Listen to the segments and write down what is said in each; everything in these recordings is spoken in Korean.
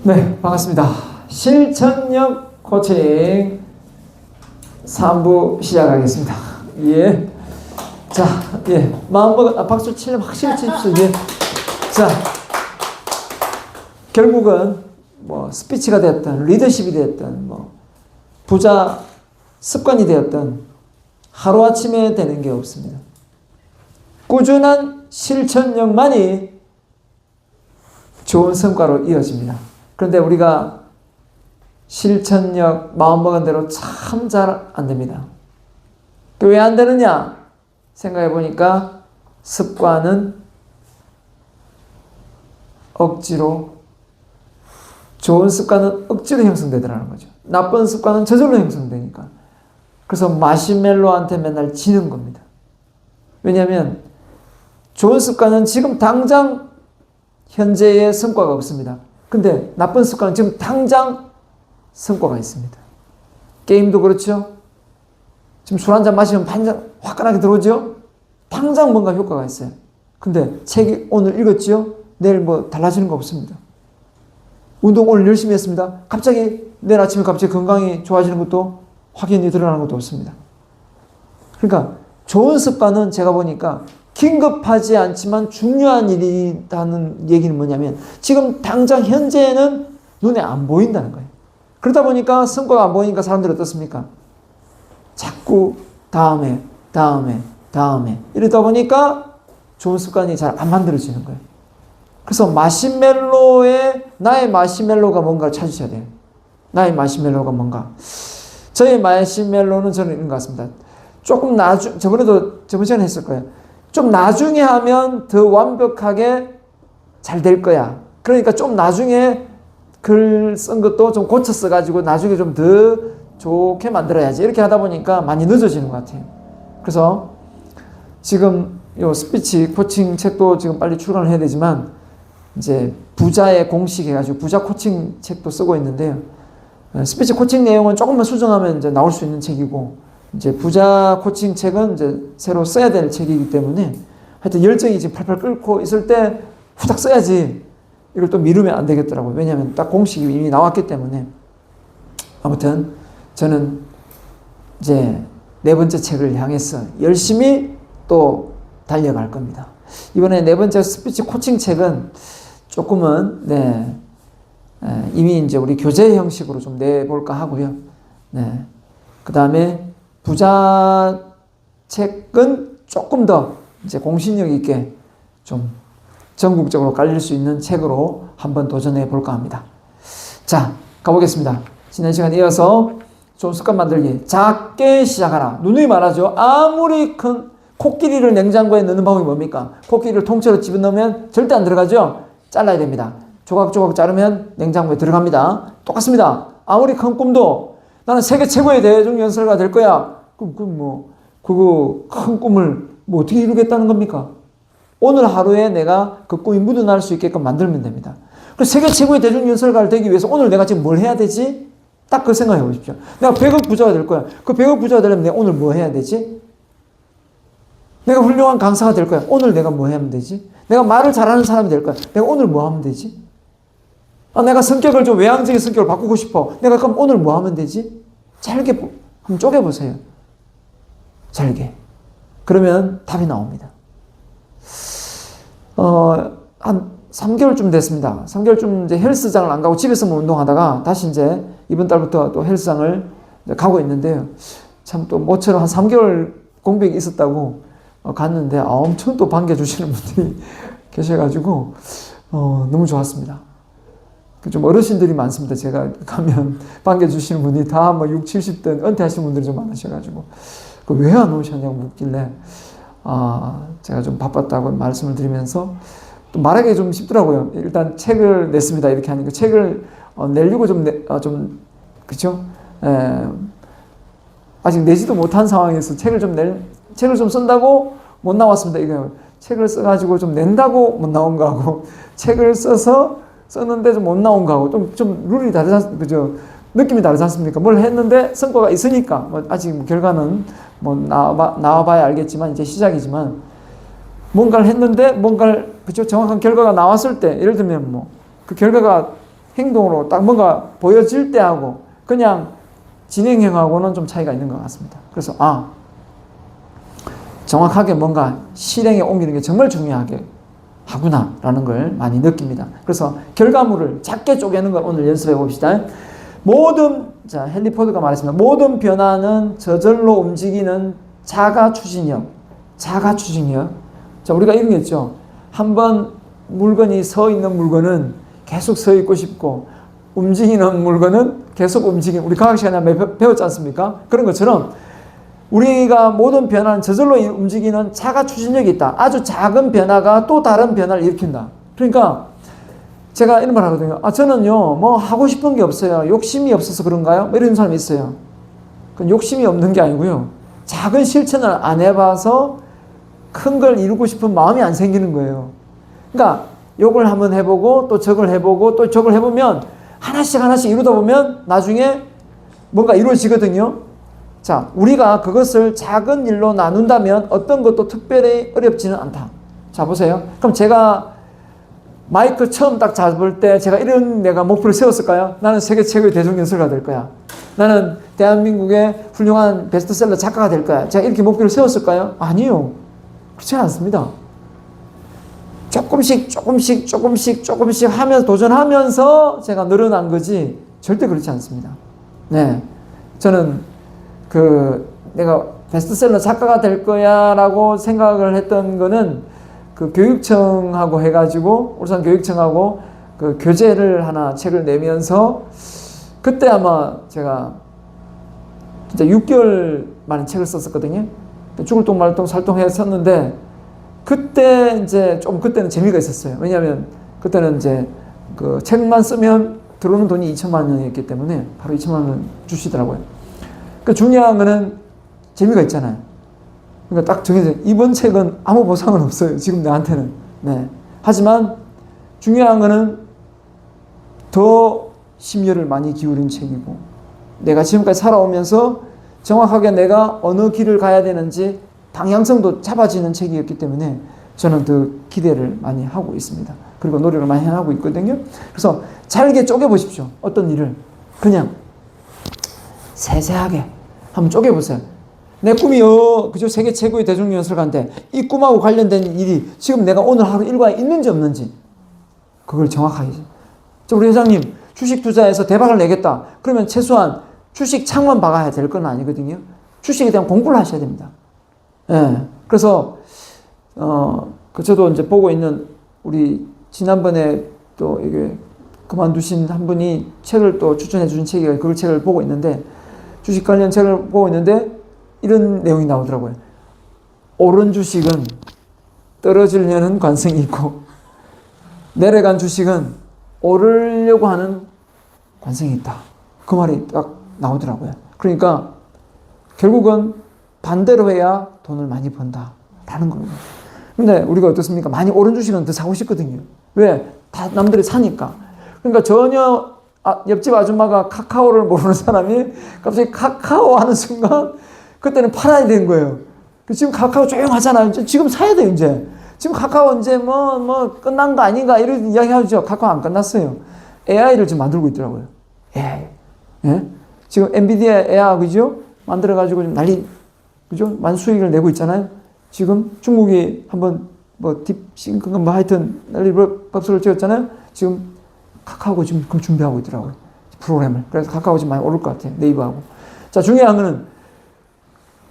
네, 반갑습니다. 실천력 코칭 3부 시작하겠습니다. 예. 자, 예. 마음먹은, 박수 치려면 확실히 치십시오. 예. 자, 결국은 뭐 스피치가 됐든, 리더십이 됐든, 뭐 부자 습관이 되었든, 하루아침에 되는 게 없습니다. 꾸준한 실천력만이 좋은 성과로 이어집니다. 그런데 우리가 실천력, 마음먹은 대로 참 잘 안 됩니다. 왜 안 되느냐? 생각해 보니까 습관은 억지로, 좋은 습관은 억지로 형성되더라는 거죠. 나쁜 습관은 저절로 형성되니까. 그래서 마시멜로한테 맨날 지는 겁니다. 왜냐하면 좋은 습관은 지금 당장 현재의 성과가 없습니다. 근데 나쁜 습관은 지금 당장 성과가 있습니다. 게임도 그렇죠. 지금 술 한잔 마시면 반잔 화끈하게 들어오죠. 당장 뭔가 효과가 있어요. 근데 책이 오늘 읽었지요. 내일 뭐 달라지는 거 없습니다. 운동 오늘 열심히 했습니다. 갑자기 내일 아침에 갑자기 건강이 좋아지는 것도 확연히 드러나는 것도 없습니다. 그러니까 좋은 습관은 제가 보니까 긴급하지 않지만 중요한 일이라는 얘기는 뭐냐면 지금 당장 현재는 눈에 안 보인다는 거예요. 그러다 보니까 성과가 안 보이니까 사람들이 어떻습니까? 자꾸 다음에 이러다 보니까 좋은 습관이 잘 안 만들어지는 거예요. 그래서 나의 마시멜로가 뭔가를 찾으셔야 돼요. 나의 마시멜로가 뭔가. 저의 마시멜로는 저는 이런 것 같습니다. 조금 저번 시간에 했을 거예요. 좀 나중에 하면 더 완벽하게 잘 될 거야. 그러니까 좀 나중에 글 쓴 것도 좀 고쳐 써가지고 나중에 좀 더 좋게 만들어야지. 이렇게 하다 보니까 많이 늦어지는 것 같아요. 그래서 지금 요 스피치 코칭 책도 지금 빨리 출간을 해야 되지만 이제 부자의 공식 해가지고 부자 코칭 책도 쓰고 있는데요. 스피치 코칭 내용은 조금만 수정하면 이제 나올 수 있는 책이고 이제 부자 코칭 책은 이제 새로 써야 될 책이기 때문에 하여튼 열정이 지금 팔팔 끓고 있을 때 후딱 써야지 이걸 또 미루면 안 되겠더라고요. 왜냐하면 딱 공식이 이미 나왔기 때문에. 아무튼 저는 이제 네 번째 책을 향해서 열심히 또 달려갈 겁니다. 이번에 네 번째 스피치 코칭 책은 조금은 이미 이제 우리 교재 형식으로 좀 내볼까 하고요. 네. 그 다음에 부자 책은 조금 더 이제 공신력 있게 좀 전국적으로 깔릴 수 있는 책으로 한번 도전해 볼까 합니다. 자, 가보겠습니다. 지난 시간에 이어서 좋은 습관 만들기. 작게 시작하라. 누누이 말하죠. 아무리 큰 코끼리를 냉장고에 넣는 방법이 뭡니까? 코끼리를 통째로 집어넣으면 절대 안 들어가죠. 잘라야 됩니다. 조각조각 자르면 냉장고에 들어갑니다. 똑같습니다. 아무리 큰 꿈도 나는 세계 최고의 대중연설가 될 거야. 그거 큰 꿈을 뭐 어떻게 이루겠다는 겁니까? 오늘 하루에 내가 그 꿈이 묻어날 수 있게끔 만들면 됩니다. 그래서 세계 최고의 대중연설가를 되기 위해서 오늘 내가 지금 뭘 해야 되지? 딱 그 생각해 보십시오. 내가 100억 부자가 될 거야. 그 100억 부자가 되려면 내가 오늘 뭐 해야 되지? 내가 훌륭한 강사가 될 거야. 오늘 내가 뭐 하면 되지? 내가 말을 잘하는 사람이 될 거야. 내가 오늘 뭐 하면 되지? 내가 성격을 좀 외향적인 성격을 바꾸고 싶어. 내가 그럼 오늘 뭐 하면 되지? 잘게 한번 쪼개보세요. 잘게. 그러면 답이 나옵니다. 한 3개월쯤 됐습니다. 3개월쯤 이제 헬스장을 안 가고 집에서만 운동하다가 다시 이제 이번 달부터 또 헬스장을 가고 있는데요. 참 또 모처럼 한 3개월 공백이 있었다고 갔는데 엄청 또 반겨주시는 분들이 계셔가지고 너무 좋았습니다. 좀 어르신들이 많습니다. 제가 가면 반겨주시는 분이 다 뭐 60, 70대 은퇴하신 분들이 좀 많으셔가지고 왜 안 오셨냐고 묻길래 제가 좀 바빴다고 말씀을 드리면서 또 말하기 좀 쉽더라고요. 일단 책을 냈습니다. 이렇게 하니까 책을 내려고 그쵸? 아직 내지도 못한 상황에서 책을 좀 쓴다고 못 나왔습니다. 이거 책을 써가지고 좀 낸다고 못 나온 거하고 책을 써서 썼는데 좀 못 나온 거하고 좀 룰이 다르지 그죠? 느낌이 다르지 않습니까? 뭘 했는데 성과가 있으니까 뭐 아직 결과는 뭐 나와봐야 알겠지만 이제 시작이지만 뭔가를 했는데 그죠? 정확한 결과가 나왔을 때 예를 들면 뭐 그 결과가 행동으로 딱 뭔가 보여질 때하고 그냥 진행형하고는 좀 차이가 있는 것 같습니다. 그래서 정확하게 뭔가 실행에 옮기는 게 정말 중요하게 하구나라는 걸 많이 느낍니다. 그래서 결과물을 작게 쪼개는 걸 오늘 연습해 봅시다. 헨리 포드가 말했습니다. 모든 변화는 저절로 움직이는 자가 추진력. 자, 우리가 이런 게 있죠. 한번 물건이 서 있는 물건은 계속 서 있고 싶고, 움직이는 물건은 계속 우리 과학 시간에 배웠지 않습니까? 그런 것처럼 우리가 모든 변화는 저절로 움직이는 자가 추진력이 있다. 아주 작은 변화가 또 다른 변화를 일으킨다. 그러니까 제가 이런 말 하거든요. 저는요, 뭐 하고 싶은 게 없어요. 욕심이 없어서 그런가요? 이런 사람이 있어요. 그건 욕심이 없는 게 아니고요. 작은 실천을 안 해봐서 큰 걸 이루고 싶은 마음이 안 생기는 거예요. 그러니까 요걸 한번 해보고 또 저걸 해보고 또 저걸 해보면 하나씩 이루다 보면 나중에 뭔가 이루어지거든요. 자, 우리가 그것을 작은 일로 나눈다면 어떤 것도 특별히 어렵지는 않다. 자, 보세요. 그럼 제가 마이크 처음 딱 잡을 때 제가 이런 내가 목표를 세웠을까요? 나는 세계 최고의 대중연설가 될 거야. 나는 대한민국의 훌륭한 베스트셀러 작가가 될 거야. 제가 이렇게 목표를 세웠을까요? 아니요. 그렇지 않습니다. 조금씩 하면서 도전하면서 제가 늘어난 거지 절대 그렇지 않습니다. 네. 저는 내가 베스트셀러 작가가 될 거야 라고 생각을 했던 거는 교육청하고 해가지고 울산 교육청하고 교재를 하나 책을 내면서 그때 아마 제가 진짜 6개월 만에 책을 썼었거든요. 죽을 똥 말 똥 살똥 했었는데 그때 그때는 재미가 있었어요. 왜냐하면 그때는 책만 쓰면 들어오는 돈이 2천만 원이었기 때문에 바로 2천만 원 주시더라고요. 중요한 거는 재미가 있잖아요. 그러니까 딱 정해져. 이번 책은 아무 보상은 없어요. 지금 나한테는. 네. 하지만 중요한 거는 더 심혈을 많이 기울인 책이고, 내가 지금까지 살아오면서 정확하게 내가 어느 길을 가야 되는지 방향성도 잡아지는 책이었기 때문에 저는 더 기대를 많이 하고 있습니다. 그리고 노력을 많이 하고 있거든요. 그래서 잘게 쪼개보십시오. 어떤 일을. 그냥 세세하게 한번 쪼개보세요. 내 꿈이요, 그저 세계 최고의 대중연설가인데 이 꿈하고 관련된 일이 지금 내가 오늘 하루 일과에 있는지 없는지 그걸 정확하게. 우리 회장님 주식 투자해서 대박을 내겠다. 그러면 최소한 주식 창만 박아야 될 건 아니거든요. 주식에 대한 공부를 하셔야 됩니다. 예. 그래서 저도 이제 보고 있는 우리 지난번에 또 이게 그만두신 한 분이 책을 또 추천해 주신 책이 그 책을 보고 있는데 주식 관련 책을 보고 있는데 이런 내용이 나오더라고요. 오른 주식은 떨어지려는 관성이 있고 내려간 주식은 오르려고 하는 관성이 있다. 그 말이 딱 나오더라고요. 그러니까 결국은 반대로 해야 돈을 많이 번다라는 겁니다. 근데 우리가 어떻습니까? 많이 오른 주식은 더 사고 싶거든요. 왜? 다 남들이 사니까. 그러니까 전혀 옆집 아줌마가 카카오를 모르는 사람이 갑자기 카카오 하는 순간 그때는 팔아야 되는 거예요. 지금 카카오 조용하잖아요. 지금 사야 돼요, 이제. 지금 카카오 이제 끝난 거 아닌가 이런 이야기 하죠. 카카오 안 끝났어요. AI를 지금 만들고 있더라고요. AI. 예? 지금 엔비디아 AI, 그죠? 만들어가지고 좀 그죠? 많은 수익을 내고 있잖아요. 지금 중국이 한번 딥싱크인가 하여튼 난리 밥솥을 찍었잖아요. 지금 카카오가 지금 그걸 준비하고 있더라고요. 프로그램을. 그래서 카카오 지금 많이 오를 것 같아요. 네이버하고. 자, 중요한 거는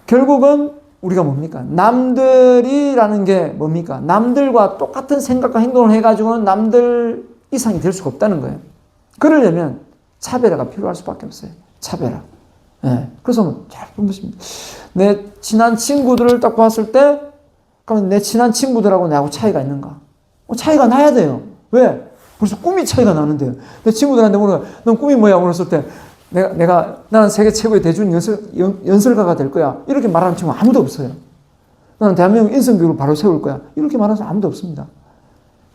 결국은 우리가 뭡니까? 남들이라는 게 뭡니까? 남들과 똑같은 생각과 행동을 해가지고는 남들 이상이 될 수가 없다는 거예요. 그러려면 차별화가 필요할 수밖에 없어요. 차별화. 예. 그래서 잘 보십니다. 내 친한 친구들을 딱 봤을 때, 그러면 내 친한 친구들하고 나하고 차이가 있는가? 차이가 나야 돼요. 왜? 벌써 꿈이 차이가 나는데요. 내 친구들한테 물어요. 넌 꿈이 뭐야? 물었을 때, 나는 세계 최고의 대중 연설가가 될 거야. 이렇게 말하는 친구 아무도 없어요. 나는 대한민국 인성교육을 바로 세울 거야. 이렇게 말하는 사람 아무도 없습니다.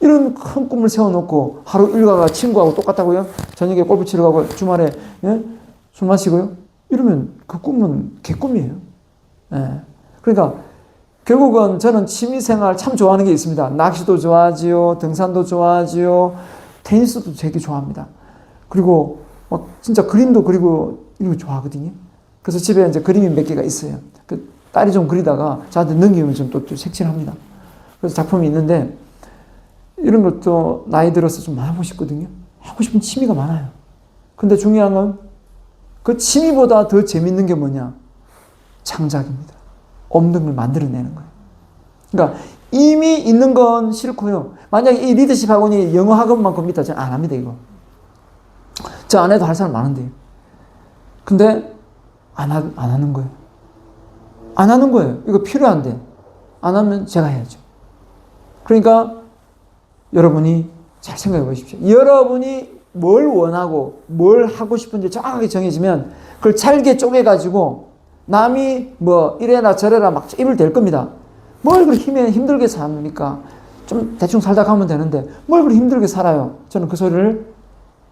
이런 큰 꿈을 세워놓고 하루 일과가 친구하고 똑같다고요? 저녁에 골프 치러 가고 주말에 술 마시고요? 이러면 그 꿈은 개꿈이에요. 예. 그러니까 결국은 저는 취미생활 참 좋아하는 게 있습니다. 낚시도 좋아하지요. 등산도 좋아하지요. 테니스도 되게 좋아합니다. 그리고 막 진짜 그림도 그리고 이런 거 좋아하거든요. 그래서 집에 이제 그림이 몇 개가 있어요. 그 딸이 좀 그리다가 저한테 넘기면 좀 또 색칠합니다. 그래서 작품이 있는데 이런 것도 나이 들어서 좀 하고 싶거든요. 하고 싶은 취미가 많아요. 근데 중요한 건 그 취미보다 더 재밌는 게 뭐냐? 창작입니다. 없는 걸 만들어내는 거예요. 그러니까 이미 있는 건 싫고요. 만약에 이 리더십 학원이 영어 학원만 겁니다. 저는 안 합니다, 이거. 저 안 해도 할 사람 많은데요. 근데 안 하는 거예요. 안 하는 거예요. 이거 필요한데. 안 하면 제가 해야죠. 그러니까 여러분이 잘 생각해 보십시오. 여러분이 뭘 원하고 뭘 하고 싶은지 정확하게 정해지면 그걸 잘게 쪼개가지고 남이 뭐 이래라 저래라 막 입을 댈 겁니다. 뭘 그렇게 힘들게 삽니까? 좀 대충 살다 가면 되는데 뭘 그렇게 힘들게 살아요? 저는 그 소리를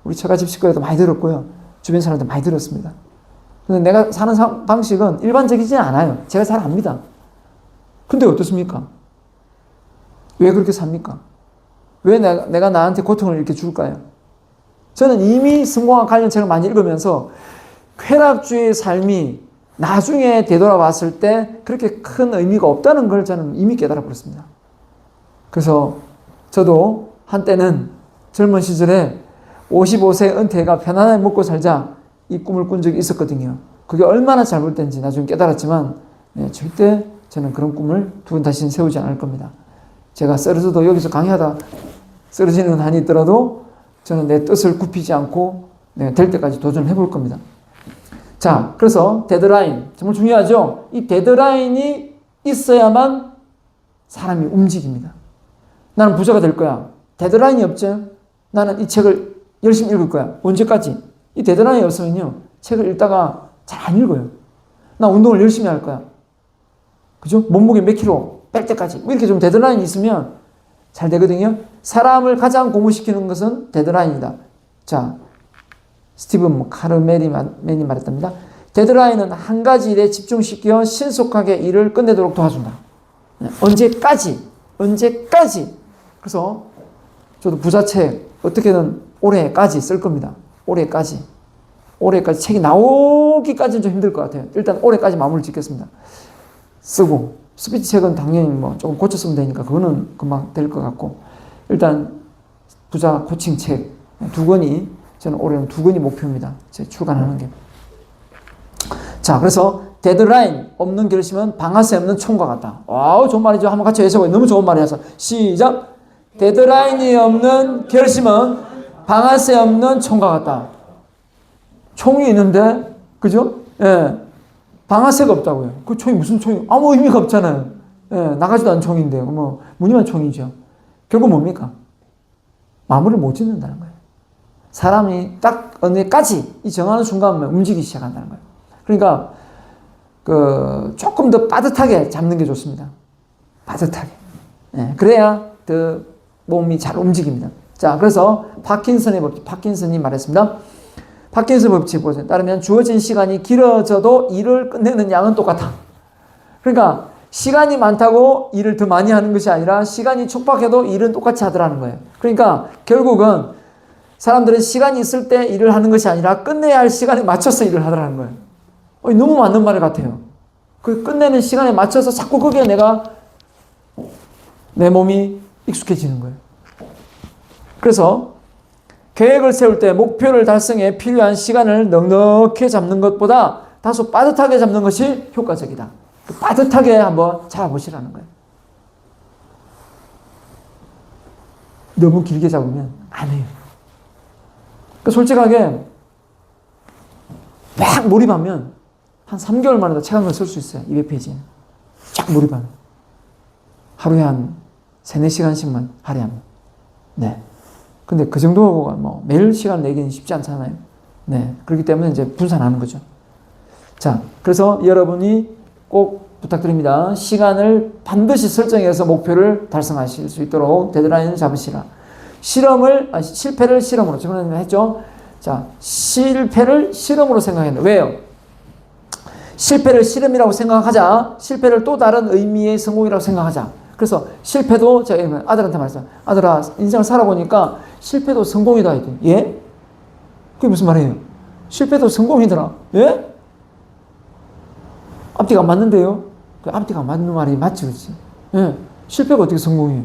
우리 처가집 식구에도 많이 들었고요. 주변 사람들 많이 들었습니다. 근데 내가 사는 방식은 일반적이지 않아요. 제가 잘 압니다. 근데 어떻습니까? 왜 그렇게 삽니까? 왜 내가 나한테 고통을 이렇게 줄까요? 저는 이미 성공학 관련책을 많이 읽으면서 쾌락주의 삶이 나중에 되돌아봤을 때 그렇게 큰 의미가 없다는 걸 저는 이미 깨달아 버렸습니다. 그래서 저도 한때는 젊은 시절에 55세 은퇴가 편안하게 먹고 살자 이 꿈을 꾼 적이 있었거든요. 그게 얼마나 잘못된지 나중에 깨달았지만 절대 저는 그런 꿈을 두 번 다시는 세우지 않을 겁니다. 제가 쓰러져도 여기서 강의하다 쓰러지는 한이 있더라도 저는 내 뜻을 굽히지 않고 될 때까지 도전해 볼 겁니다. 자, 그래서 데드라인 정말 중요하죠. 이 데드라인이 있어야만 사람이 움직입니다. 나는 부자가 될 거야. 데드라인이 없죠. 나는 이 책을 열심히 읽을 거야. 언제까지? 이 데드라인이 없으면요 책을 읽다가 잘 안 읽어요. 나 운동을 열심히 할 거야. 그죠? 몸무게 몇 킬로 뺄 때까지 이렇게 좀 데드라인이 있으면 잘 되거든요. 사람을 가장 고무시키는 것은 데드라인이다. 자, 스티븐 카르멜이 말했답니다. 데드라인은 한 가지 일에 집중시켜 신속하게 일을 끝내도록 도와준다. 언제까지? 그래서 저도 부자책 어떻게든 올해까지 쓸 겁니다. 올해까지 책이 나오기까지는 좀 힘들 것 같아요. 일단 올해까지 마무리 짓겠습니다. 쓰고 스피치 책은 당연히 뭐 조금 고쳐 쓰면 되니까 그거는 금방 될 것 같고 일단 부자 코칭 책 2권이 저는 올해는 2권이 목표입니다. 제가 출간하는 게. 자, 그래서 데드라인 없는 결심은 방아쇠 없는 총과 같다. 와우, 좋은 말이죠. 한번 같이 해석해요. 너무 좋은 말이라서 시작. 데드라인이 없는 결심은 방아쇠 없는 총과 같다. 총이 있는데 그죠? 예. 방아쇠가 없다고요. 그 총이 무슨 총이 아무 의미가 없잖아요. 예, 나가지도 않은 총인데요. 뭐 무늬만 총이죠. 결국 뭡니까? 마무리를 못 짓는다는 거예요. 사람이 딱 어느까지 이 정하는 순간만 움직이기 시작한다는 거예요. 그러니까 조금 더 빠듯하게 잡는 게 좋습니다. 빠듯하게. 예, 그래야 더 몸이 잘 움직입니다. 자, 그래서 파킨슨의 법칙, 파킨슨이 말했습니다. 파킨슨 법칙에 따르면 주어진 시간이 길어져도 일을 끝내는 양은 똑같아. 그러니까 시간이 많다고 일을 더 많이 하는 것이 아니라 시간이 촉박해도 일은 똑같이 하더라는 거예요. 그러니까 결국은 사람들은 시간이 있을 때 일을 하는 것이 아니라 끝내야 할 시간에 맞춰서 일을 하더라는 거예요. 너무 맞는 말 같아요. 그 끝내는 시간에 맞춰서 자꾸 거기에 내 몸이 익숙해지는 거예요. 그래서 계획을 세울 때 목표를 달성에 필요한 시간을 넉넉히 잡는 것보다 다소 빠듯하게 잡는 것이 효과적이다. 빠듯하게 한번 잡아보시라는 거예요. 너무 길게 잡으면 안 해요. 솔직하게 막 몰입하면 한 3개월 만에도 책 한 권 쓸 수 있어요. 200페이지. 쫙 몰입하면. 하루에 한 3, 4시간씩만 할애하면. 네. 근데 그 정도가 뭐 매일 시간 내기는 쉽지 않잖아요. 네. 그렇기 때문에 이제 분산하는 거죠. 자, 그래서 여러분이 꼭 부탁드립니다. 시간을 반드시 설정해서 목표를 달성하실 수 있도록 데드라인을 잡으시라. 실패를 실험으로, 저번에 했죠. 자, 실패를 실험으로 생각했는데, 왜요? 실패를 실험이라고 생각하자. 실패를 또 다른 의미의 성공이라고 생각하자. 그래서 실패도 제가 아들한테 말했어요. 아들아, 인생을 살아보니까 실패도 성공이다. 했더니, 예? 그게 무슨 말이에요? 실패도 성공이더라. 예? 앞뒤가 안 맞는데요? 그 앞뒤가 안 맞는 말이 맞지, 그렇지? 예. 실패가 어떻게 성공이에요?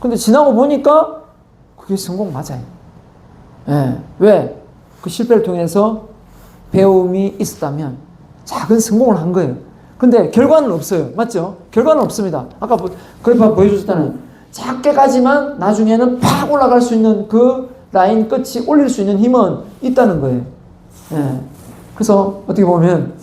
근데 지나고 보니까 그게 성공 맞아요. 예. 왜? 그 실패를 통해서 배움이 있었다면 작은 성공을 한 거예요. 근데 결과는 없어요. 맞죠? 결과는 없습니다. 아까 그래프 보여줬잖아요. 작게 가지만 나중에는 팍 올라갈 수 있는 그 라인 끝이 올릴 수 있는 힘은 있다는 거예요. 예. 그래서 어떻게 보면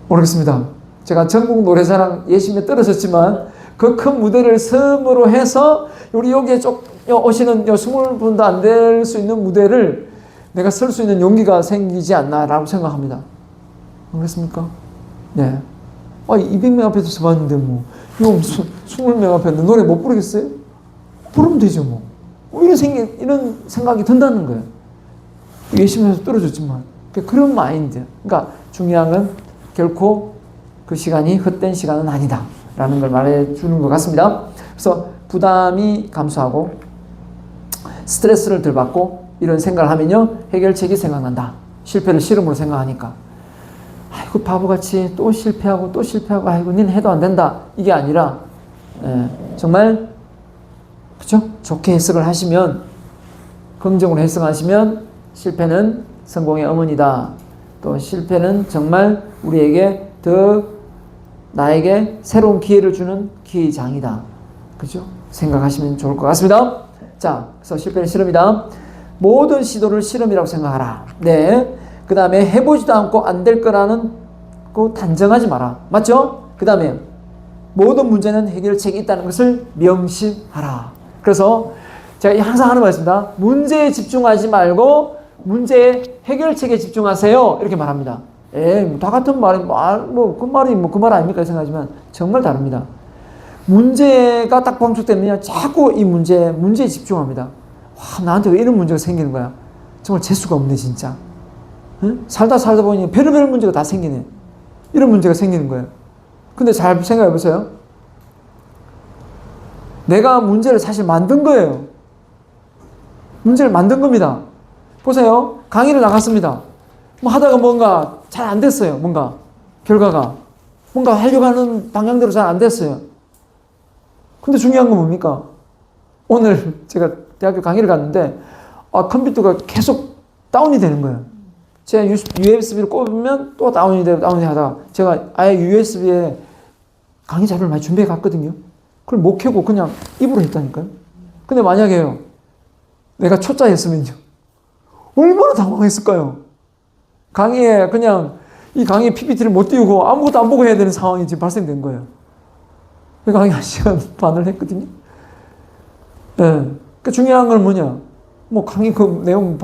모르겠습니다. 제가 전국 노래자랑 예심에 떨어졌지만 그 큰 무대를 섬으로 해서 우리 여기에 오시는 20분도 안 될 수 있는 무대를 내가 설 수 있는 용기가 생기지 않나라고 생각합니다. 그렇습니까? 네. 200명 앞에서 서봤는데 뭐 이거 무슨 20명 앞에 노래 못 부르겠어요? 부르면 되죠 뭐. 이런 생각이 든다는 거예요. 열심히 해서 떨어졌지만 그런 마인드. 그러니까 중요한 건 결코 그 시간이 헛된 시간은 아니다 라는 걸 말해주는 것 같습니다. 그래서 부담이 감소하고 스트레스를 덜 받고 이런 생각을 하면요 해결책이 생각난다. 실패를 실험으로 생각하니까 아이고 바보같이 또 실패하고 아이고 니는 해도 안 된다 이게 아니라 정말 그렇죠? 좋게 해석을 하시면 긍정으로 해석하시면 실패는 성공의 어머니다. 또 실패는 정말 우리에게 나에게 새로운 기회를 주는 기회장이다. 그죠? 생각하시면 좋을 것 같습니다. 자, 그래서 실패는 실험이다. 모든 시도를 실험이라고 생각하라. 네. 그 다음에 해보지도 않고 안 될 거라는 거 단정하지 마라. 맞죠? 그 다음에 모든 문제는 해결책이 있다는 것을 명심하라. 그래서 제가 항상 하는 말씀입니다. 문제에 집중하지 말고 문제의 해결책에 집중하세요. 이렇게 말합니다. 다 같은 말이, 그 말 아닙니까? 생각하지만 정말 다릅니다. 문제가 딱 방축되면 자꾸 이 문제에 집중합니다. 와, 나한테 왜 이런 문제가 생기는 거야? 정말 재수가 없네, 진짜. 응? 살다 보니 별의별 문제가 다 생기네. 이런 문제가 생기는 거예요. 근데 잘 생각해 보세요. 내가 문제를 사실 만든 거예요. 문제를 만든 겁니다. 보세요. 강의를 나갔습니다. 하다가 뭔가 잘 안 됐어요. 결과가. 뭔가 하려고 하는 방향대로 잘 안 됐어요. 근데 중요한 건 뭡니까? 오늘 제가 대학교 강의를 갔는데, 컴퓨터가 계속 다운이 되는 거예요. 제가 USB를 꼽으면 또 다운이 하다가 제가 아예 USB에 강의 자료를 많이 준비해 갔거든요. 그걸 못 켜고 그냥 입으로 했다니까요. 근데 만약에요, 내가 초짜였으면요. 얼마나 당황했을까요? 강의에 그냥 이 강의 PPT를 못 띄우고 아무것도 안 보고 해야 되는 상황이 지금 발생된 거예요. 그 강의 1시간 반을 했거든요. 네. 그 중요한 건 뭐냐? 강의 그 내용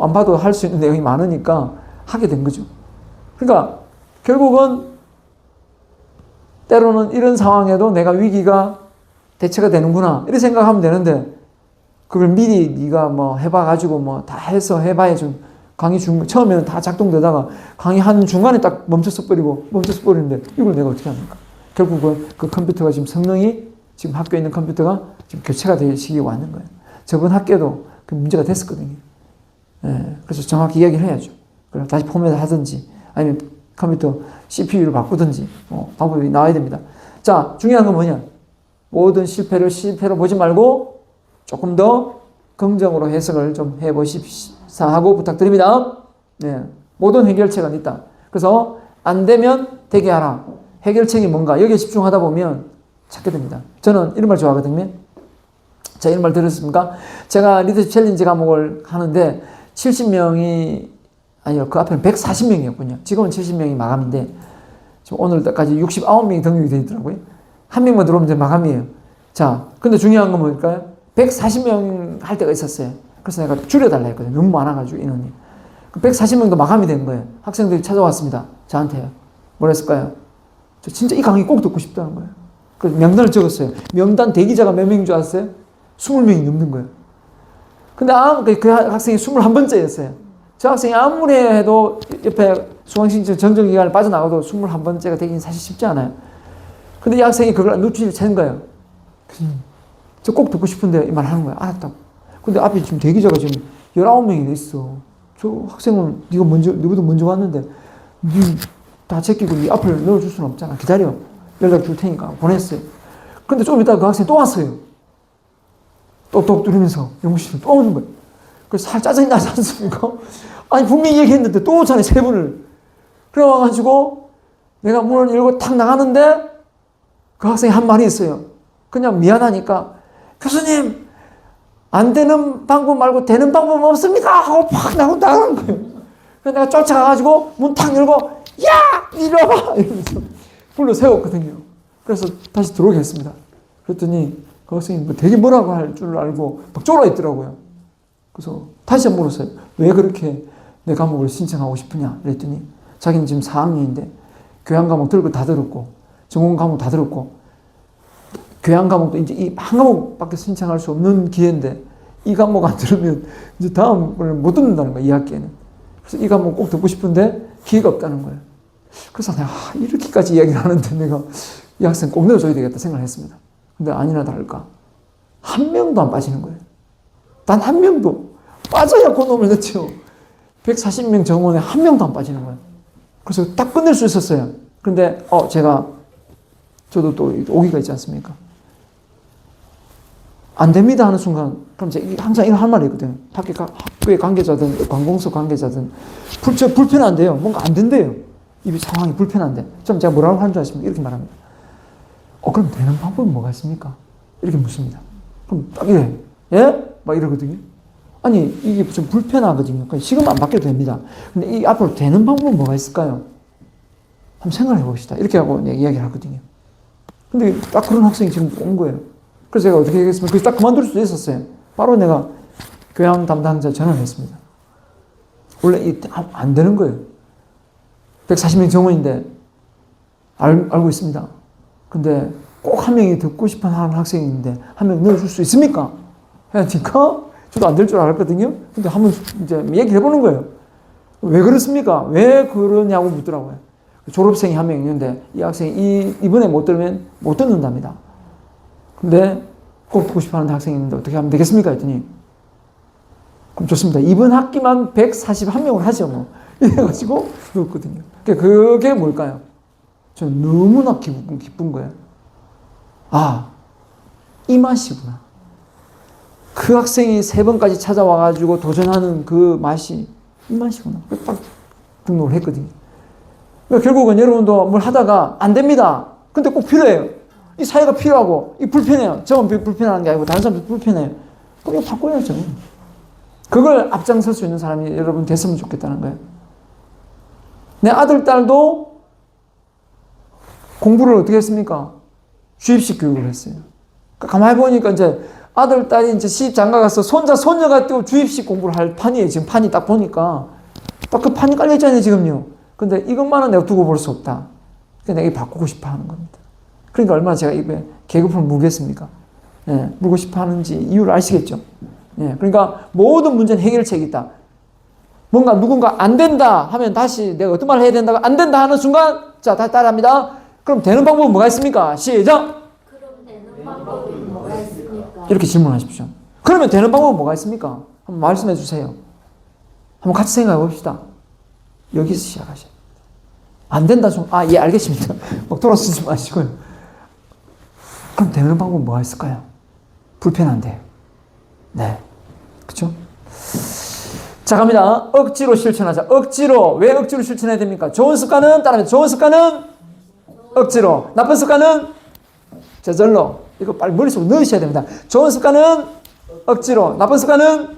안 봐도 할 수 있는 내용이 많으니까 하게 된 거죠. 그러니까 결국은 때로는 이런 상황에도 내가 위기가 대처가 되는구나 이렇게 생각하면 되는데 그걸 미리 네가 해봐가지고 다 해서 해봐야 좀 강의 처음에는 다 작동되다가 강의 한 중간에 딱 멈춰서 버리는데 이걸 내가 어떻게 합니까? 결국은 그 컴퓨터가 지금 성능이 지금 학교에 있는 컴퓨터가 지금 교체가 될 시기가 왔는 거예요. 저번 학기에도 그 문제가 됐었거든요. 그래서 정확히 이야기를 해야죠. 그래서 다시 포맷을 하든지 아니면 컴퓨터 CPU를 바꾸든지 방법이 나와야 됩니다. 자, 중요한 건 뭐냐? 모든 실패를 실패로 보지 말고 조금 더 긍정으로 해석을 좀 해보십사 하고 부탁드립니다. 네. 모든 해결책은 있다. 그래서 안 되면 되게 하라. 해결책이 뭔가 여기에 집중하다 보면 찾게 됩니다. 저는 이런 말 좋아하거든요. 자, 이런 말 들었습니까? 제가 리더십 챌린지 과목을 하는데 70명이 아니요, 그 앞에는 140명이었군요. 지금은 70명이 마감인데 지금 오늘까지 69명이 등록이 되어 있더라고요. 한 명만 들어오면 이제 마감이에요. 자, 근데 중요한 건 뭘까요? 140명 할 때가 있었어요. 그래서 내가 줄여달라 했거든요. 너무 많아가지고 인원이. 140명도 마감이 된 거예요. 학생들이 찾아왔습니다. 저한테요. 뭐라 했을까요? 저 진짜 이 강의 꼭 듣고 싶다는 거예요. 그래서 명단을 적었어요. 명단 대기자가 몇 명인 줄 아세요? 20명이 넘는 거예요. 근데 그 학생이 21번째였어요. 저 학생이 아무리 해도 옆에 수강신청 정정기간을 빠져나가도 21번째가 되긴 사실 쉽지 않아요. 근데 이 학생이 그걸 눈치를 챈 거예요. 저 꼭 듣고 싶은데 이 말 하는 거예요. 알았다고. 근데 앞에 지금 대기자가 지금 19명이 있어. 저 학생은 네가 먼저, 너보다 먼저 왔는데 네 다 제끼고 네 앞을 넣어줄 수는 없잖아. 기다려. 연락 줄 테니까 보냈어요. 근데 좀 이따가 그 학생이 또 왔어요. 똑똑 두르면서 영무실로 또 오는 거예요. 그래서 살 짜증이 나지 않습니까? 아니 분명히 얘기했는데 또 오잖아요. 세 분을. 그래 와가지고 내가 문을 열고 탁 나가는데 그 학생이 한 말이 있어요. 그냥 미안하니까 교수님 안 되는 방법 말고 되는 방법 없습니까? 하고 팍 나가는 거예요. 그래서 내가 쫓아가가지고 문 탁 열고 야! 이리 와봐! 이러면서 불러 세웠거든요. 그래서 다시 들어오게 했습니다. 그랬더니 그 학생이 뭐 되게 뭐라고 할 줄 알고 막 쫄아 있더라고요. 그래서 다시 한번 물었어요. 왜 그렇게 내 과목을 신청하고 싶으냐? 그랬더니 자기는 지금 4학년인데 교양 과목 들고 다 들었고 전공 과목 다 들었고 교양 과목도 이제 이 한 과목밖에 신청할 수 없는 기회인데 이 과목 안 들으면 이제 다음을 못 듣는다는 거예요. 2학기에는. 그래서 이 과목 꼭 듣고 싶은데 기회가 없다는 거예요. 그래서 내가 이렇게까지 이야기를 하는데 내가 이 학생 꼭 넣어줘야 되겠다 생각을 했습니다. 근데 아니나 다를까 한 명도 안 빠지는 거예요. 단 한 명도. 빠져야 그놈을 넣죠. 140명 정원에 한 명도 안 빠지는 거예요. 그래서 딱 끝낼 수 있었어요. 근데 저도 또 오기가 있지 않습니까? 안 됩니다 하는 순간 그럼 제가 항상 이런 할 말이 있거든요. 학교의 관계자든 관공서 관계자든 불편한데요. 뭔가 안 된대요. 이 상황이 불편한데. 좀 제가 뭐라고 하는 줄 아십니까? 이렇게 말합니다. 그럼 되는 방법은 뭐가 있습니까? 이렇게 묻습니다. 그럼 딱 이래. 예? 막 이러거든요. 아니 이게 좀 불편하거든요. 그러니까 시간 안 바뀌어도 됩니다. 근데 이 앞으로 되는 방법은 뭐가 있을까요? 한번 생각해 봅시다. 이렇게 하고 이야기를 하거든요. 근데 딱 그런 학생이 지금 온 거예요. 그래서 제가 어떻게 하겠습니까? 그래서 딱 그만둘 수도 있었어요. 바로 내가 교양 담당자 전화를 했습니다. 원래 안 되는 거예요. 140명 정원인데 알고 있습니다. 근데 꼭 한 명이 듣고 싶어 하는 학생이 있는데 한 명 넣어줄 수 있습니까? 하니까 저도 안 될 줄 알았거든요. 근데 한번 이제 얘기를 해보는 거예요. 왜 그렇습니까? 왜 그러냐고 묻더라고요. 졸업생이 한 명 있는데 이 학생이 이번에 못 들으면 못 듣는답니다. 근데 꼭 듣고 싶어 하는 학생이 있는데 어떻게 하면 되겠습니까? 했더니 그럼 좋습니다. 이번 학기만 141명을 하죠. 뭐. 이래가지고 넣었거든요. 그게 뭘까요? 저는 너무나 기쁜 거예요. 이 맛이구나. 그 학생이 3번까지 찾아와가지고 도전하는 그 맛이 이 맛이구나. 딱 등록을 했거든요. 그러니까 결국은 여러분도 뭘 하다가 안 됩니다. 근데 꼭 필요해요. 이 사회가 필요하고, 이 불편해요. 저만 불편한 게 아니고 다른 사람도 불편해요. 그럼 이거 바꿔야죠. 그걸 앞장설 수 있는 사람이 여러분 됐으면 좋겠다는 거예요. 내 아들, 딸도 공부를 어떻게 했습니까? 주입식 교육을 했어요. 그러니까 가만히 보니까 이제 아들, 딸이 이제 시집 장가 가서 손자, 손녀가 또 주입식 공부를 할 판이에요. 지금 판이 딱 보니까. 딱 그 판이 깔려있잖아요, 지금요. 근데 이것만은 내가 두고 볼 수 없다. 그러니까 내가 바꾸고 싶어 하는 겁니다. 그러니까 얼마나 제가 입에 계급을 무겠습니까? 예, 물고 싶어 하는지 이유를 아시겠죠? 예, 그러니까 모든 문제는 해결책이 있다. 뭔가 누군가 안 된다 하면 다시 내가 어떤 말을 해야 된다고 안 된다 하는 순간 자, 다시 따라합니다. 그럼 되는 방법은 뭐가 있습니까? 시작! 그럼 되는 방법이 뭐가 있습니까? 이렇게 질문하십시오. 그러면 되는 방법은 뭐가 있습니까? 한번 말씀해 주세요. 한번 같이 생각해 봅시다. 여기서 시작하셔야 안 된다 좀, 예, 알겠습니다. 막 돌아서지 마시고요. 그럼 되는 방법은 뭐가 있을까요? 불편한데. 네. 그쵸? 자, 갑니다. 억지로 실천하자. 억지로. 왜 억지로 실천해야 됩니까? 좋은 습관은, 따라합니다. 좋은 습관은 억지로. 나쁜 습관은 저절로. 이거 빨리 머릿속에 넣으셔야 됩니다. 좋은 습관은 억지로. 나쁜 습관은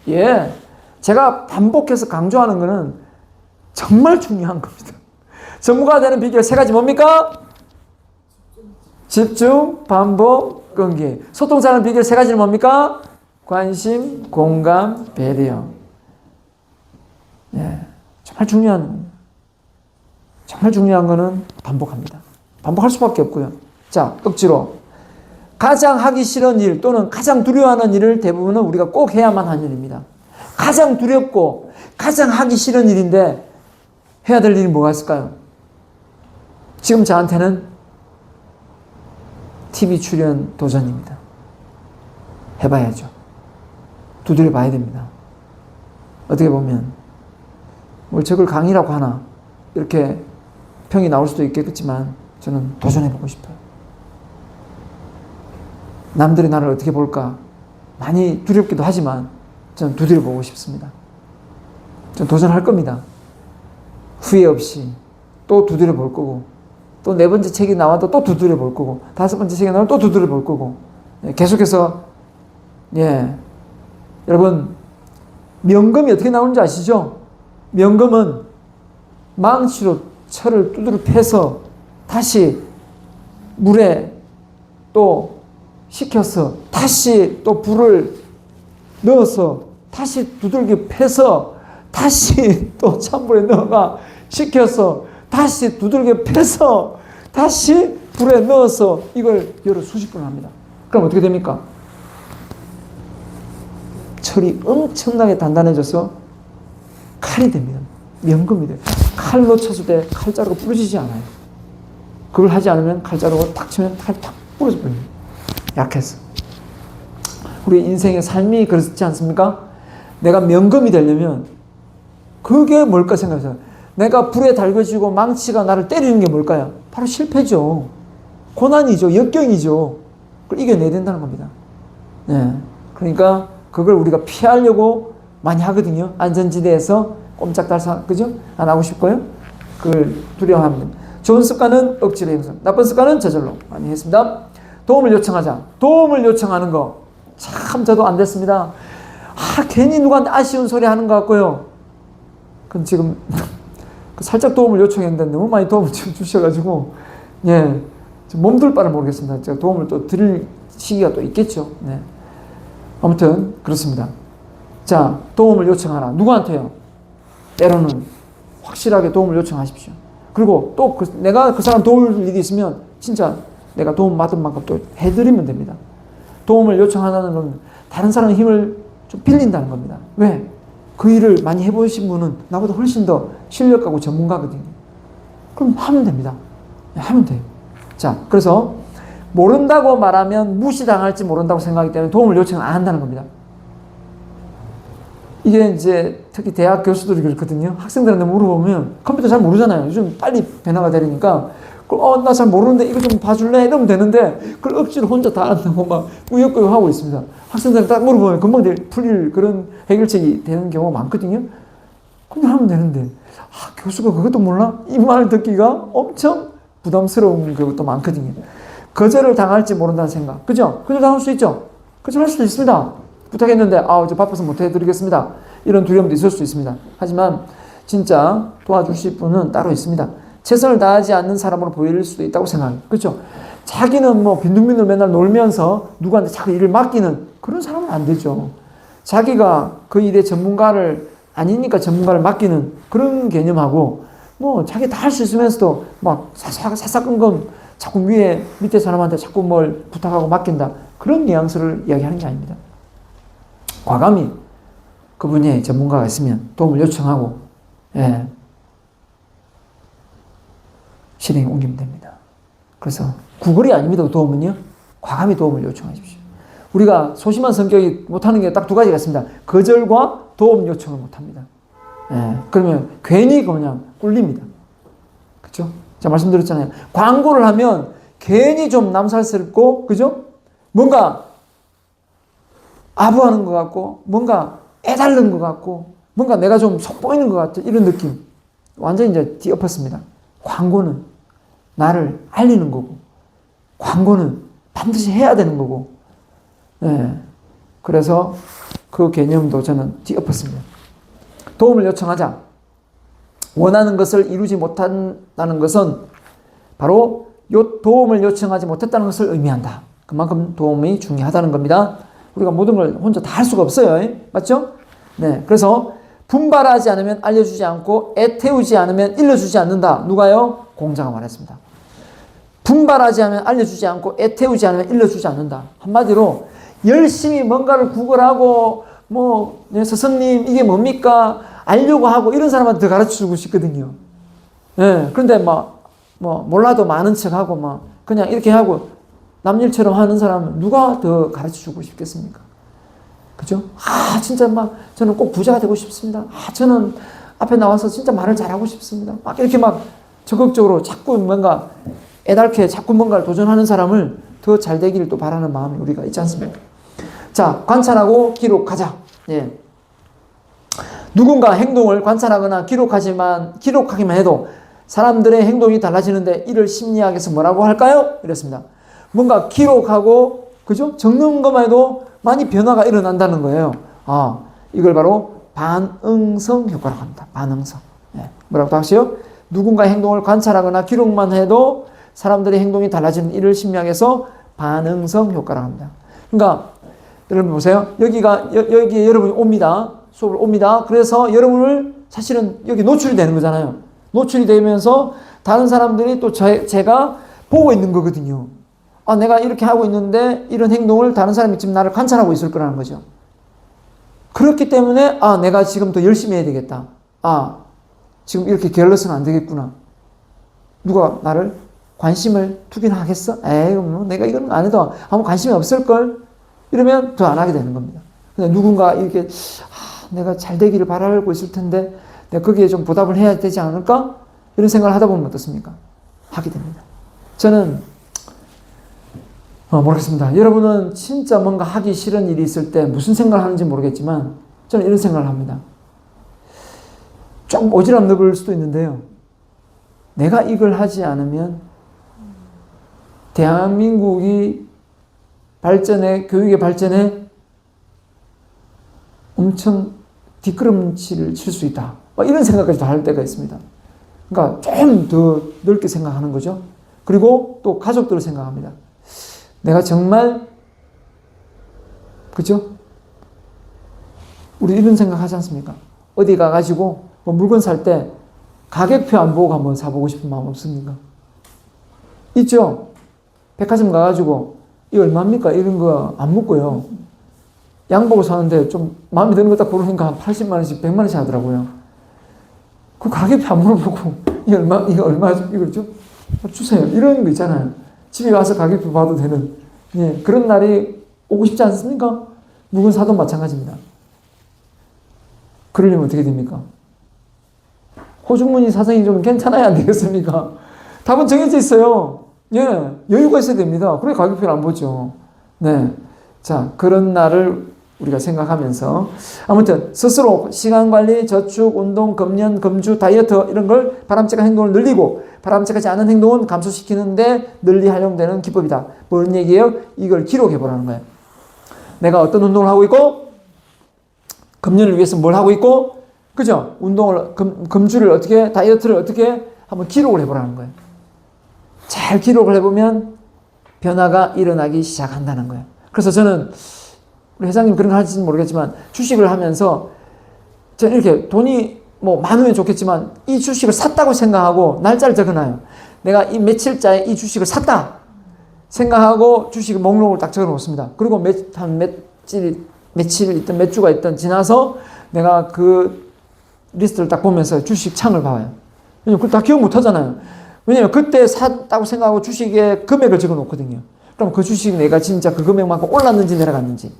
예. 제가 반복해서 강조하는 거는 정말 중요한 겁니다. 전문가가 되는 비결 3가지 뭡니까? 집중, 반복, 끈기. 소통 잘하는 비결 3가지는 뭡니까? 관심, 공감, 배려. 예. 정말 중요한 거는 반복합니다. 반복할 수밖에 없고요. 자, 억지로. 가장 하기 싫은 일 또는 가장 두려워하는 일을 대부분은 우리가 꼭 해야만 하는 일입니다. 가장 두렵고 가장 하기 싫은 일인데 해야 될 일이 뭐가 있을까요? 지금 저한테는 TV 출연 도전입니다. 해봐야죠. 두드려 봐야 됩니다. 어떻게 보면 뭘 저걸 강의라고 하나 이렇게 평이 나올 수도 있겠지만 저는 도전해보고 싶어요. 남들이 나를 어떻게 볼까 많이 두렵기도 하지만 저는 두드려보고 싶습니다. 저는 도전할 겁니다. 후회 없이 또 두드려볼 거고 또 4번째 책이 나와도 또 두드려볼 거고 5번째 책이 나와도 또 두드려볼 거고 계속해서 여러분 명검이 어떻게 나오는지 아시죠? 명검은 망치로 철을 두드려 패서 다시 물에 또 식혀서 다시 또 불을 넣어서 다시 두들겨 패서 다시 또 찬물에 넣어가 식혀서 다시 두들겨 패서 다시 불에 넣어서 이걸 여러 수십 분을 합니다. 그럼 어떻게 됩니까? 철이 엄청나게 단단해져서 칼이 됩니다. 명검이 돼요. 칼로 쳤을 때 칼자루가 부러지지 않아요. 그걸 하지 않으면 칼자루가 탁 치면 칼이 탁 부러져 버립니다. 약해서. 우리 인생의 삶이 그렇지 않습니까? 내가 명검이 되려면 그게 뭘까 생각해요. 내가 불에 달궈지고 망치가 나를 때리는 게 뭘까요? 바로 실패죠. 고난이죠. 역경이죠. 그걸 이겨내야 된다는 겁니다. 그러니까 그걸 우리가 피하려고 많이 하거든요. 안전지대에서 꼼짝달싹, 그죠? 안 하고 싶고요. 그걸 두려워합니다. 좋은 습관은 억지로 형성, 나쁜 습관은 저절로. 많이 했습니다. 도움을 요청하자. 도움을 요청하는 거. 참 저도 안 됐습니다. 괜히 누구한테 아쉬운 소리 하는 것 같고요. 그럼 지금 살짝 도움을 요청했는데 너무 많이 도움을 주셔가지고 몸둘 바를 모르겠습니다. 제가 도움을 또 드릴 시기가 또 있겠죠. 아무튼 그렇습니다. 자, 도움을 요청하라. 누구한테요? 때로는 확실하게 도움을 요청하십시오. 그리고 또 내가 그 사람 도울 일이 있으면 진짜 내가 도움 받은 만큼 또 해드리면 됩니다. 도움을 요청하는 건 다른 사람의 힘을 좀 빌린다는 겁니다. 왜? 그 일을 많이 해보신 분은 나보다 훨씬 더 실력가고 전문가거든요. 그럼 하면 됩니다. 하면 돼요. 자, 그래서 모른다고 말하면 무시당할지 모른다고 생각하기 때문에 도움을 요청을 안 한다는 겁니다. 이게 이제 특히 대학 교수들이 그렇거든요. 학생들한테 물어보면 컴퓨터 잘 모르잖아요. 요즘 빨리 변화가 되니까 나 잘 모르는데 이거 좀 봐줄래? 이러면 되는데 그걸 억지로 혼자 다 안다고 막 꾸역꾸역 하고 있습니다. 학생들한테 딱 물어보면 금방 풀릴 그런 해결책이 되는 경우가 많거든요. 그냥 하면 되는데 교수가 그것도 몰라? 이 말 듣기가 엄청 부담스러운 것도 많거든요. 거절을 당할지 모른다는 생각. 그죠? 거절 당할 수 있죠? 거절할 수도 있습니다. 부탁했는데 저 바빠서 못 해드리겠습니다. 이런 두려움도 있을 수 있습니다. 하지만 진짜 도와주실 분은 따로 있습니다. 최선을 다하지 않는 사람으로 보일 수도 있다고 생각합니다. 그렇죠? 자기는 뭐 빈둥빈둥 맨날 놀면서 누구한테 자꾸 일을 맡기는 그런 사람은 안 되죠. 자기가 그 일의 전문가를 아니니까 전문가를 맡기는 그런 개념하고 뭐 자기 다 할 수 있으면서도 막 사사건건 자꾸 밑에 사람한테 자꾸 뭘 부탁하고 맡긴다. 그런 뉘앙스를 이야기하는 게 아닙니다. 과감히 그 분야의 전문가가 있으면 도움을 요청하고 실행에 옮기면 됩니다. 그래서 구걸이 아닙니다. 도움은요. 과감히 도움을 요청하십시오. 우리가 소심한 성격이 못하는 게 딱 2가지가 있습니다. 거절과 도움 요청을 못합니다. 그러면 괜히 그냥 꿀립니다. 그렇죠? 제가 말씀드렸잖아요. 광고를 하면 괜히 좀 남살스럽고 그죠? 뭔가 아부하는 것 같고 뭔가 애달른 것 같고 뭔가 내가 좀 속보이는 것 같은 이런 느낌. 완전히 이제 뒤엎었습니다. 광고는 나를 알리는 거고 광고는 반드시 해야 되는 거고 그래서 그 개념도 저는 뒤엎었습니다. 도움을 요청하자. 원하는 것을 이루지 못한다는 것은 바로 도움을 요청하지 못했다는 것을 의미한다. 그만큼 도움이 중요하다는 겁니다. 우리가 모든 걸 혼자 다 할 수가 없어요. 맞죠? 그래서 분발하지 않으면 알려주지 않고 애태우지 않으면 일러주지 않는다. 누가요? 공자가 말했습니다. 분발하지 않으면 알려주지 않고 애태우지 않으면 일러주지 않는다. 한마디로 열심히 뭔가를 구걸하고 스승님 이게 뭡니까? 알려고 하고 이런 사람한테 더 가르쳐주고 싶거든요. 그런데 몰라도 많은 척하고 그냥 이렇게 하고 남일처럼 하는 사람은 누가 더 가르쳐주고 싶겠습니까? 그죠? 진짜 막 저는 꼭 부자가 되고 싶습니다. 저는 앞에 나와서 진짜 말을 잘하고 싶습니다. 막 이렇게 막 적극적으로 자꾸 뭔가 애달게 자꾸 뭔가를 도전하는 사람을 더 잘 되기를 또 바라는 마음이 우리가 있지 않습니까? 자, 관찰하고 기록하자. 예. 누군가 행동을 관찰하거나 기록하기만 해도 사람들의 행동이 달라지는데 이를 심리학에서 뭐라고 할까요? 이랬습니다. 뭔가 기록하고, 그죠? 적는 것만 해도 많이 변화가 일어난다는 거예요. 이걸 바로 반응성 효과라고 합니다. 반응성. 예. 뭐라고 또 하시요? 누군가의 행동을 관찰하거나 기록만 해도 사람들의 행동이 달라지는 이를 심리학에서 반응성 효과라고 합니다. 그러니까 여러분 보세요. 여기에 여러분이 옵니다. 수업을 옵니다. 그래서 여러분을 사실은 여기 노출이 되는 거잖아요. 노출이 되면서 다른 사람들이 또 제가 보고 있는 거거든요. 내가 이렇게 하고 있는데 이런 행동을 다른 사람이 지금 나를 관찰하고 있을 거라는 거죠. 그렇기 때문에 내가 지금 더 열심히 해야 되겠다. 지금 이렇게 게을러서는 안 되겠구나. 누가 나를 관심을 두긴 하겠어? 뭐 내가 이건 안 해도 아무 관심이 없을걸? 이러면 더 안 하게 되는 겁니다. 근데 누군가 이렇게 내가 잘 되기를 바라고 있을 텐데 내가 거기에 좀 보답을 해야 되지 않을까? 이런 생각을 하다 보면 어떻습니까? 하게 됩니다. 저는 모르겠습니다. 여러분은 진짜 뭔가 하기 싫은 일이 있을 때 무슨 생각을 하는지 모르겠지만 저는 이런 생각을 합니다. 좀 오지랖 넓을 수도 있는데요. 내가 이걸 하지 않으면 대한민국이 교육의 발전에 엄청 뒷걸음질을 칠 수 있다. 이런 생각까지도 할 때가 있습니다. 그러니까 좀 더 넓게 생각하는 거죠. 그리고 또 가족들을 생각합니다. 내가 정말, 그죠? 우리 이런 생각 하지 않습니까? 어디 가가지고 물건 살 때 가격표 안 보고 한번 사보고 싶은 마음 없습니까? 있죠? 백화점 가가지고 이거 얼마입니까? 이런 거 안 묻고요. 양복을 사는데 좀 마음에 드는 거 딱 고르니까 한 80만 원씩 100만 원씩 하더라고요. 그 가격표 안 물어보고 이거 좀 주세요. 이런 거 있잖아요. 집에 와서 가격표 봐도 되는 그런 날이 오고 싶지 않습니까? 물건 사도 마찬가지입니다. 그러려면 어떻게 됩니까? 호주머니 사정이 좀 괜찮아야 안 되겠습니까? 답은 정해져 있어요. 여유가 있어야 됩니다. 그래 가격표를 안 보죠. 자, 그런 날을 우리가 생각하면서 아무튼 스스로 시간관리, 저축, 운동, 금연, 금주, 다이어트 이런 걸 바람직한 행동을 늘리고 바람직하지 않은 행동은 감소시키는데 널리 활용되는 기법이다. 뭔 얘기예요? 이걸 기록해 보라는 거예요. 내가 어떤 운동을 하고 있고 금연을 위해서 뭘 하고 있고 그죠? 운동을 금주를 어떻게 다이어트를 어떻게 한번 기록을 해보라는 거예요. 잘 기록을 해보면 변화가 일어나기 시작한다는 거예요. 그래서 저는 우리 회장님 그런 거 하실지는 모르겠지만 주식을 하면서 저는 이렇게 돈이 많으면 좋겠지만 이 주식을 샀다고 생각하고 날짜를 적어놔요. 내가 이 며칠자에 이 주식을 샀다 생각하고 주식 목록을 딱 적어놓습니다. 그리고 며칠 있든 몇 주가 있든 지나서 내가 그 리스트를 딱 보면서 주식 창을 봐요. 왜냐면 그걸 다 기억 못 하잖아요. 왜냐면 그때 샀다고 생각하고 주식의 금액을 적어 놓거든요. 그럼 그 주식 내가 진짜 그 금액만큼 올랐는지 내려갔는지.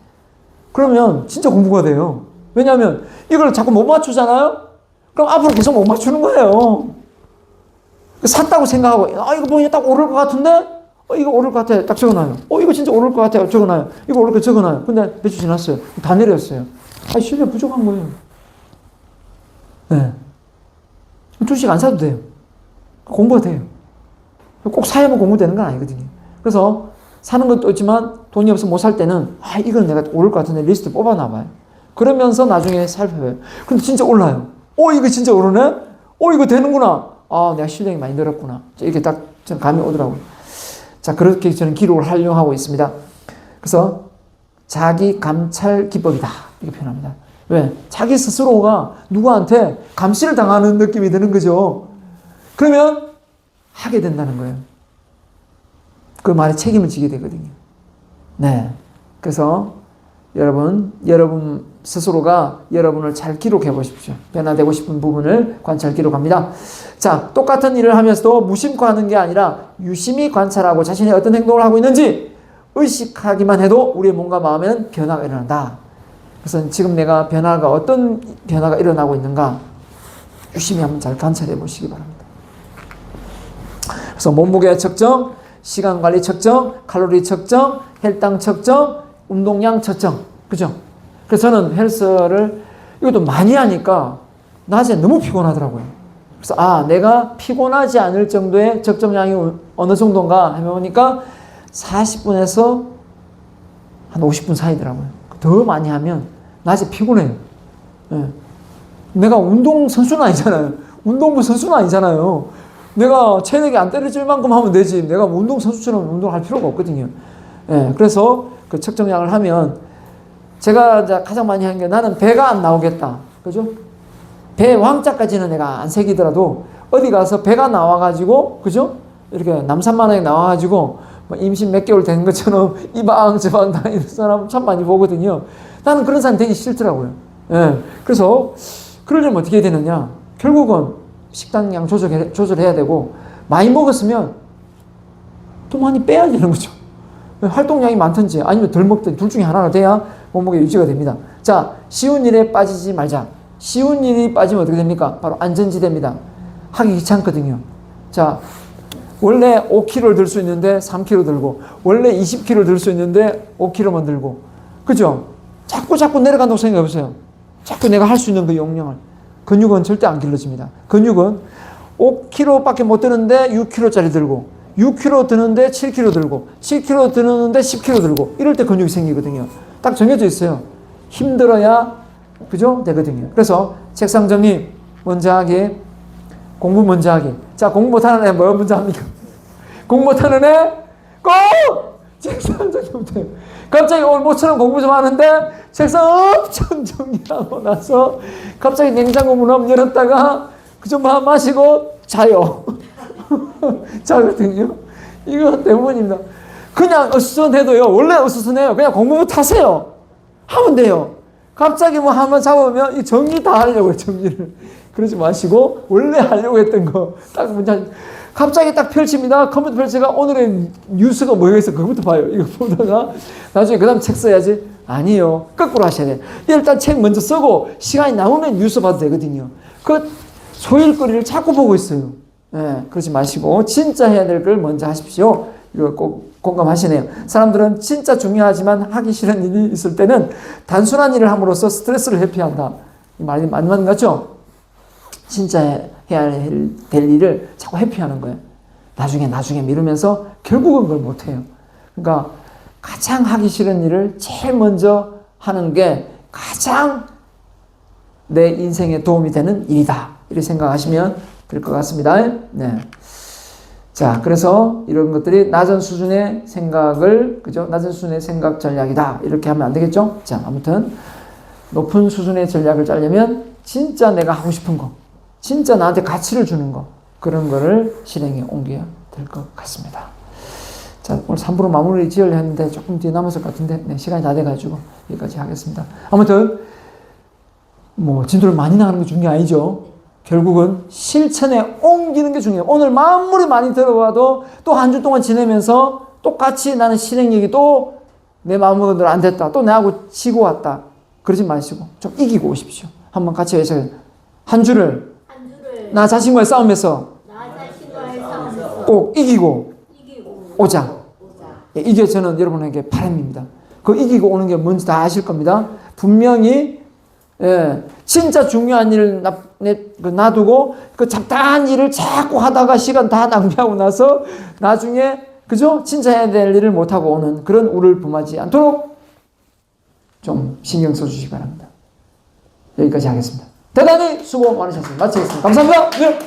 그러면 진짜 공부가 돼요. 왜냐하면 이걸 자꾸 못 맞추잖아요? 그럼 앞으로 계속 못 맞추는 거예요. 샀다고 생각하고, 이거 보니까 딱 오를 것 같은데? 이거 오를 것 같아. 딱 적어놔요. 이거 진짜 오를 것 같아요. 적어놔요. 이거 오를 것 적어놔요. 근데 몇 주 지났어요. 다 내렸어요. 실력 부족한 거예요. 주식 안 사도 돼요. 공부가 돼요. 꼭 사야만 공부되는 건 아니거든요. 그래서 사는 것도 있지만 돈이 없어서 못 살 때는 이건 내가 오를 것 같은데 리스트 뽑아놔봐요. 그러면서 나중에 살펴봐요. 근데 진짜 올라요. 이거 진짜 오르네? 이거 되는구나. 내가 실력이 많이 늘었구나. 이렇게 딱 저는 감이 오더라고요. 자, 그렇게 저는 기록을 활용하고 있습니다. 그래서 자기 감찰 기법이다. 이렇게 표현합니다. 왜? 자기 스스로가 누구한테 감시를 당하는 느낌이 드는 거죠. 그러면 하게 된다는 거예요. 그 말에 책임을 지게 되거든요. 그래서 여러분 스스로가 여러분을 잘 기록해 보십시오. 변화되고 싶은 부분을 관찰 기록합니다. 자, 똑같은 일을 하면서도 무심코 하는 게 아니라 유심히 관찰하고 자신이 어떤 행동을 하고 있는지 의식하기만 해도 우리의 몸과 마음에는 변화가 일어난다. 그래서 지금 내가 어떤 변화가 일어나고 있는가 유심히 한번 잘 관찰해 보시기 바랍니다. 그래서 몸무게 측정, 시간 관리 측정, 칼로리 측정, 혈당 측정, 운동량 측정. 그죠? 그래서 저는 헬스를 이것도 많이 하니까 낮에 너무 피곤하더라고요. 그래서 내가 피곤하지 않을 정도의 적정량이 어느 정도인가 해보니까 40분에서 한 50분 사이더라고요. 더 많이 하면 낮에 피곤해요. 예. 내가 운동선수는 아니잖아요. 운동부 선수는 아니잖아요. 내가 체력이 안 떨어질 만큼 하면 되지. 내가 운동선수처럼 운동할 필요가 없거든요. 예. 그래서 그 측정량을 하면 제가 가장 많이 하는 게 나는 배가 안 나오겠다. 그죠? 배 왕자까지는 내가 안 새기더라도 어디 가서 배가 나와가지고, 그죠? 이렇게 남산만하게 나와가지고 뭐 임신 몇 개월 된 것처럼 이방저방 다니는 사람 참 많이 보거든요. 나는 그런 사람 되기 싫더라고요. 예. 그래서 그러려면 어떻게 해야 되느냐? 결국은 식단량 조절해야 되고 많이 먹었으면 또 많이 빼야 되는 거죠. 활동량이 많든지 아니면 덜 먹든지 둘 중에 하나가 돼야 몸무게 유지가 됩니다. 자, 쉬운 일에 빠지지 말자. 쉬운 일이 빠지면 어떻게 됩니까? 바로 안전지대입니다. 하기 귀찮거든요. 자, 원래 5kg를 들 수 있는데 3kg 들고, 원래 20kg 들 수 있는데 5kg만 들고, 그죠? 자꾸 내려간다고 생각해 보세요. 자꾸 내가 할 수 있는 그 용량을. 근육은 절대 안 길러집니다. 근육은 5kg밖에 못 드는데 6kg짜리 들고, 6kg 드는데 7kg 들고, 7kg 드는데 10kg 들고, 이럴 때 근육이 생기거든요. 딱 정해져 있어요. 힘들어야, 그죠? 되거든요. 그래서 책상 정리 먼저 하기, 공부 먼저 하기. 자, 공부 못하는 애 뭐 먼저 합니까? 공부 못하는 애 꼭 책상 정리부터 해요. 갑자기 오늘 모처럼 공부 좀 하는데 책상 엄청 정리하고 나서 갑자기 냉장고 문 한번 열었다가 그좀 마시고 자요. 자거든요. 이거 때문입니다. 그냥 어수선해도요. 원래 어수선해요. 그냥 공부부터 하세요. 하면 돼요. 갑자기 뭐 한번 잡으면 이 정리 다 하려고 해요. 정리를. 그러지 마시고 원래 하려고 했던 거 딱 문제 갑자기 딱 펼칩니다. 컴퓨터 펼치가 오늘의 뉴스가 뭐가 있어 그것부터 봐요. 이거 보다가 나중에 그 다음 책 써야지. 아니요. 거꾸로 하셔야 돼요. 일단 책 먼저 쓰고 시간이 남으면 뉴스 봐도 되거든요. 그 소일거리를 자꾸 보고 있어요. 예, 그러지 마시고 진짜 해야 될 걸 먼저 하십시오. 이거 꼭 공감하시네요. 사람들은 진짜 중요하지만 하기 싫은 일이 있을 때는 단순한 일을 함으로써 스트레스를 회피한다. 이 말이 맞는 것 같죠? 진짜 해야 될 일을 자꾸 회피하는 거예요. 나중에 미루면서 결국은 그걸 못해요. 그러니까 가장 하기 싫은 일을 제일 먼저 하는 게 가장 내 인생에 도움이 되는 일이다. 이렇게 생각하시면 될 것 같습니다. 네. 자, 그래서 이런 것들이 낮은 수준의 생각을, 그죠? 낮은 수준의 생각 전략이다. 이렇게 하면 안 되겠죠? 자, 아무튼 높은 수준의 전략을 짜려면 진짜 내가 하고 싶은 거, 진짜 나한테 가치를 주는 거, 그런 거를 실행에 옮겨야 될 것 같습니다. 자, 오늘 3부로 마무리 지으려 했는데 조금 뒤에 남았을 것 같은데, 네, 시간이 다 돼가지고 여기까지 하겠습니다. 아무튼 뭐 진도를 많이 나가는 게 중요한 게 아니죠. 결국은 실천에 옮기는 게 중요해요. 오늘 아무리 많이 들어봐도 또 한 주 동안 지내면서 똑같이 나는 실행력이 또 내 마음대로 안 됐다. 또 내하고 지고 왔다. 그러지 마시고 좀 이기고 오십시오. 한번 같이 외쳐요. 한 주를 나 자신과의 싸움에서 꼭 이기고 오자. 예, 이게 저는 여러분에게 바람입니다. 그 이기고 오는 게 뭔지 다 아실 겁니다. 분명히 예, 진짜 중요한 일을 놔두고 그 잡다한 일을 자꾸 하다가 시간 다 낭비하고 나서 나중에 그죠? 진짜 해야 될 일을 못하고 오는 그런 우를 범하지 않도록 좀 신경 써주시기 바랍니다. 여기까지 하겠습니다. 대단히 수고 많으셨습니다. 마치겠습니다. 감사합니다. 네.